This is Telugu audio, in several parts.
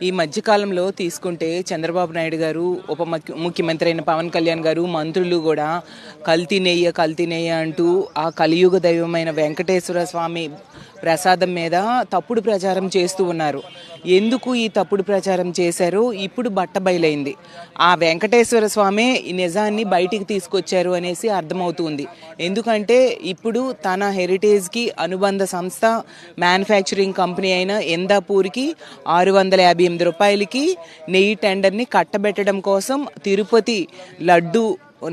ఈ మధ్యకాలంలో తీసుకుంటే చంద్రబాబు నాయుడు గారు, ముఖ్యమంత్రి అయిన పవన్ కళ్యాణ్ గారు, మంత్రులు కూడా కల్తీ నెయ్యి అంటూ ఆ కలియుగ దైవమైన వెంకటేశ్వర స్వామి ప్రసాదం మీద తప్పుడు ప్రచారం చేస్తూ ఉన్నారు. ఎందుకు ఈ తప్పుడు ప్రచారం చేశారో ఇప్పుడు బట్టబయలైంది. ఆ వెంకటేశ్వర స్వామి ఈ నిజాన్ని బయటికి తీసుకొచ్చారు అనేసి అర్థమవుతుంది. ఎందుకంటే ఇప్పుడు తన హెరిటేజ్కి అనుబంధ సంస్థ మ్యానుఫ్యాక్చరింగ్ కంపెనీ అయిన ఎందాపూర్కి 658 రూపాయలకి నెయ్యి టెండర్ని కట్టబెట్టడం కోసం తిరుపతి లడ్డు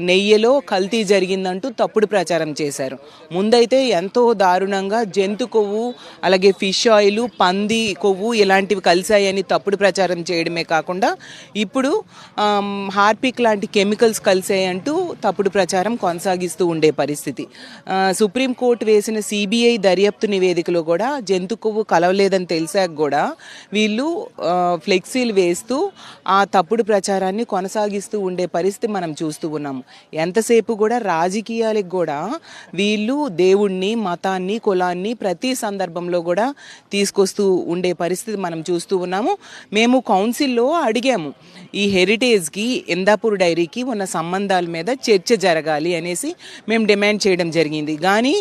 నెయ్యిలో కల్తీ జరిగిందంటూ తప్పుడు ప్రచారం చేశారు. ముందైతే ఎంతో దారుణంగా జంతు కొవ్వు, అలాగే ఫిష్ ఆయిల్, పంది కొవ్వు ఇలాంటివి కలిసాయని తప్పుడు ప్రచారం చేయడమే కాకుండా ఇప్పుడు హార్పిక్ లాంటి కెమికల్స్ కలిసాయంటూ తప్పుడు ప్రచారం కొనసాగిస్తూ ఉండే పరిస్థితి. సుప్రీంకోర్టు వేసిన సిబిఐ దర్యాప్తు నివేదికలో కూడా జంతు కొవ్వు కలవలేదని తెలిసాక కూడా వీళ్ళు ఫ్లెక్సీలు వేస్తూ ఆ తప్పుడు ప్రచారాన్ని కొనసాగిస్తూ ఉండే పరిస్థితి మనం చూస్తూ ఉన్నాం. ఎంతసేపు కూడా రాజకీయాలకు కూడా వీళ్ళు దేవుణ్ణి, మతాన్ని, కులాన్ని ప్రతి సందర్భంలో కూడా తీసుకొస్తూ ఉండే పరిస్థితి మనం చూస్తూ ఉన్నాము. మేము కౌన్సిల్లో అడిగాము, ఈ హెరిటేజ్కి, ఎందాపూర్ డైరీకి ఉన్న సంబంధాల మీద చర్చ జరగాలి అనేసి మేము డిమాండ్ చేయడం జరిగింది. కానీ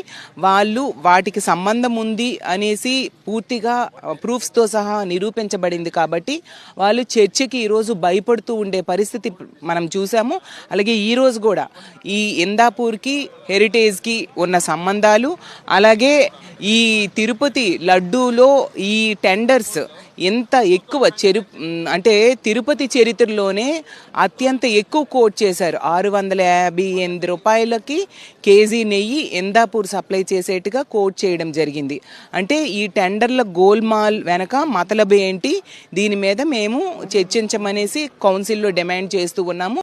వాళ్ళు వాటికి సంబంధం ఉంది అనేసి పూర్తిగా ప్రూఫ్స్తో సహా నిరూపించబడింది కాబట్టి వాళ్ళు చర్చకి ఈరోజు భయపడుతూ ఉండే పరిస్థితి మనం చూసాము. అలాగే ఈరోజు కూడా ఈ ఎందాపూర్కి, హెరిటేజ్కి ఉన్న సంబంధాలు, అలాగే ఈ తిరుపతి లడ్డూలో ఈ టెండర్స్ ఎంత ఎక్కువ అంటే తిరుపతి చరిత్రలోనే అత్యంత ఎక్కువ కోట్ చేశారు. 658 రూపాయలకి కేజీ నెయ్యి ఎందాపూర్ సప్లై చేసేట్టుగా కోట్ చేయడం జరిగింది. అంటే ఈ టెండర్ల గోల్మాల్ వెనక మతలబు ఏంటి, దీని మీద మేము చర్చించమనేసి కౌన్సిల్లో డిమాండ్ చేస్తూ ఉన్నాము.